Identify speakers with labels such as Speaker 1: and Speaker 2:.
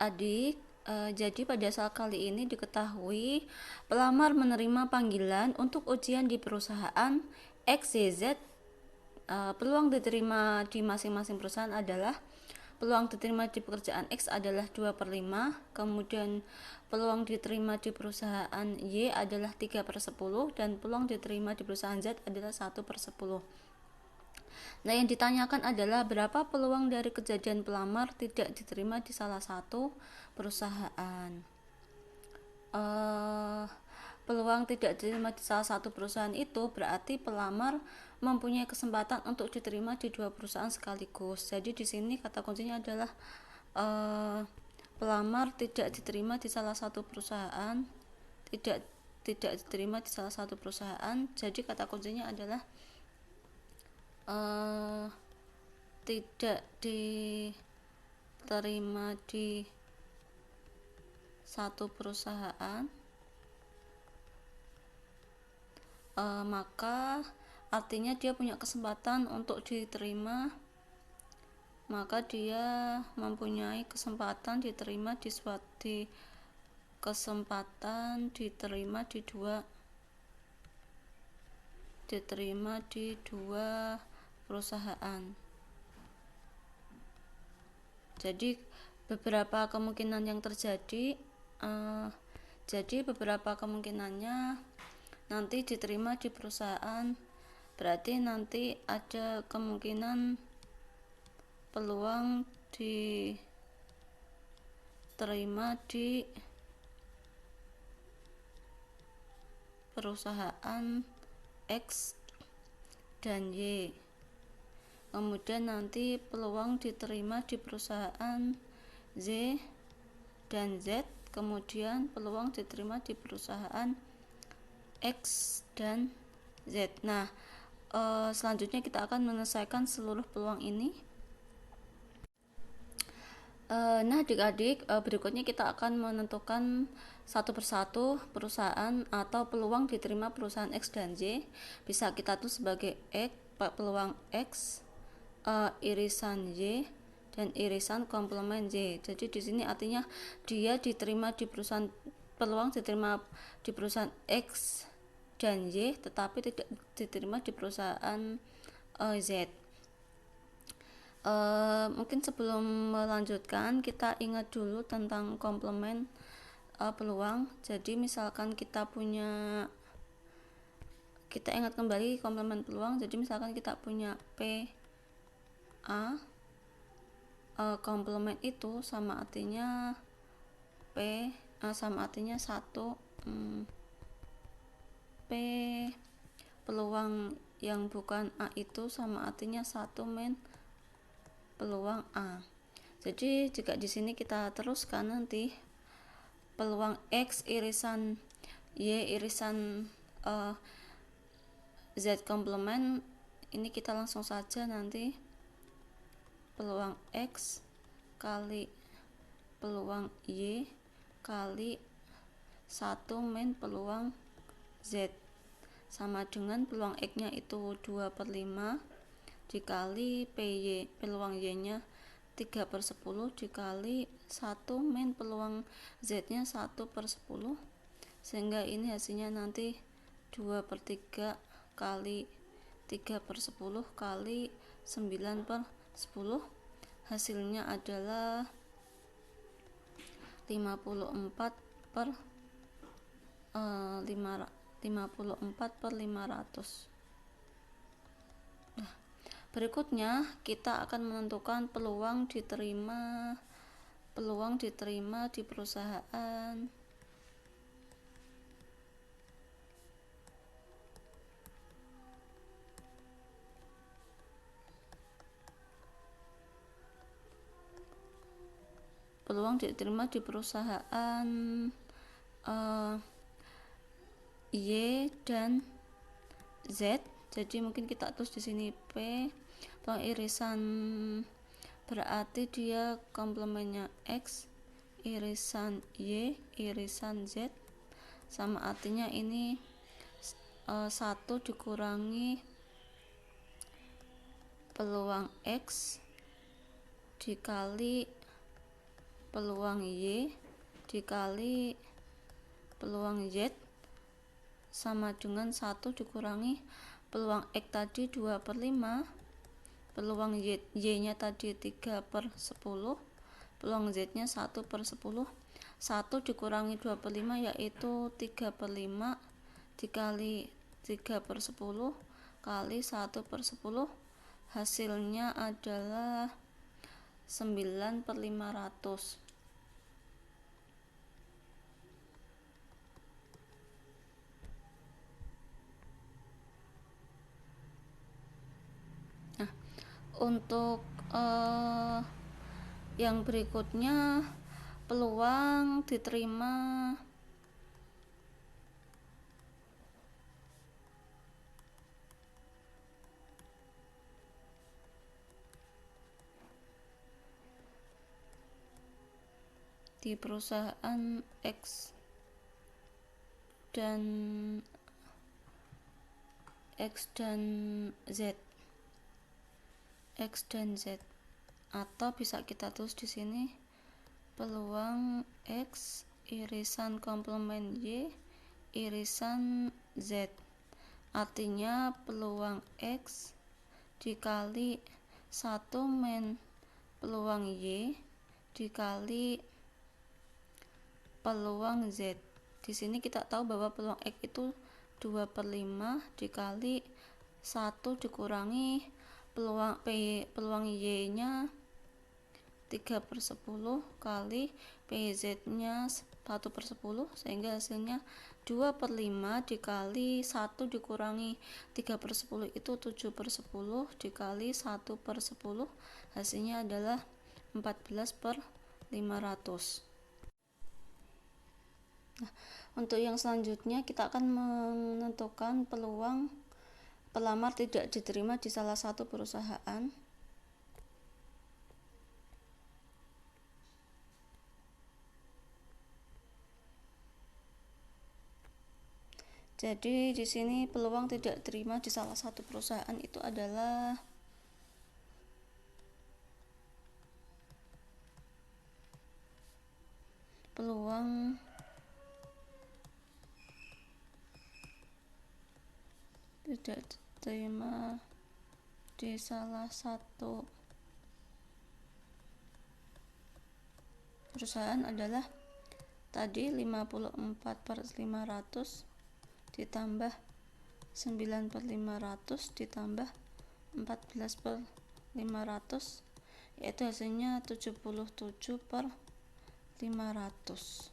Speaker 1: adik-adik, jadi pada saat kali ini diketahui pelamar menerima panggilan untuk ujian di perusahaan XYZ. Peluang diterima di masing-masing perusahaan adalah peluang diterima di pekerjaan X adalah 2/5, kemudian peluang diterima di perusahaan Y adalah 3/10, dan peluang diterima di perusahaan Z adalah 1/10. Nah, yang ditanyakan adalah berapa peluang dari kejadian pelamar tidak diterima di salah satu perusahaan. Peluang tidak diterima di salah satu perusahaan itu berarti pelamar mempunyai kesempatan untuk diterima di dua perusahaan sekaligus. Jadi di sini kata kuncinya adalah pelamar tidak diterima di salah satu perusahaan, tidak diterima di salah satu perusahaan. Jadi kata kuncinya adalah tidak diterima di satu perusahaan, maka artinya dia punya kesempatan untuk diterima, maka dia mempunyai kesempatan diterima di dua perusahaan. Jadi beberapa kemungkinan yang terjadi, beberapa kemungkinannya nanti diterima di perusahaan, berarti nanti ada kemungkinan peluang diterima di perusahaan X dan Y, kemudian nanti peluang diterima di perusahaan Z dan Z, kemudian peluang diterima di perusahaan X dan Z. Nah, selanjutnya kita akan menyelesaikan seluruh peluang ini. Nah, adik-adik, berikutnya kita akan menentukan satu persatu perusahaan atau peluang diterima perusahaan X dan Y. Bisa kita tulis sebagai X, peluang X, irisan Y, dan irisan komplement Y. Jadi di sini artinya dia diterima di perusahaan, peluang diterima di perusahaan X dan Y, tetapi tidak diterima di perusahaan Z. Mungkin sebelum melanjutkan kita ingat dulu tentang komplement peluang. Jadi misalkan kita ingat kembali komplement peluang. Jadi misalkan kita punya PA, komplement itu sama artinya P, sama artinya 1, P peluang yang bukan A itu sama artinya 1 min peluang A. Jadi jika di sini kita teruskan nanti peluang X irisan Y irisan Z komplement, ini kita langsung saja nanti peluang X kali peluang Y kali 1 min peluang Z sama dengan peluang X nya itu 2/5 dikali PY, peluang Y nya 3/10 dikali 1 min peluang Z nya 1/10, sehingga ini hasilnya nanti 2/3 kali 3/10 kali 9/10, hasilnya adalah 54/500. Nah, berikutnya kita akan menentukan peluang diterima di perusahaan Y dan Z. Jadi mungkin kita tulis di sini P, peluang irisan berarti dia komplemennya X irisan Y irisan Z, sama artinya ini 1 dikurangi peluang X dikali peluang Y dikali peluang Z sama dengan 1 dikurangi peluang X tadi 2/5, peluang Y nya tadi 3/10, peluang Z nya 1/10. 1 dikurangi 2/5 yaitu 3/5 dikali 3/10 kali 1/10, hasilnya adalah 9/500. Nah, untuk yang berikutnya, peluang diterima di perusahaan X dan Z, atau bisa kita tulis di sini peluang X irisan komplement Y irisan Z, artinya peluang X dikali 1 min peluang Y dikali peluang Z. Di sini kita tahu bahwa peluang X itu 2/5 dikali 1 dikurangi peluang Y nya 3/10 kali PZ nya 1/10, sehingga hasilnya 2/5 dikali 1 dikurangi 3/10 itu 7/10 dikali 1/10, hasilnya adalah 14/500. Nah, untuk yang selanjutnya kita akan menentukan peluang pelamar tidak diterima di salah satu perusahaan. Jadi di sini peluang tidak diterima di salah satu perusahaan itu adalah peluang tidak diterima di salah satu perusahaan adalah tadi 54/500 ditambah 9/500 ditambah 14/500, yaitu hasilnya 77/500.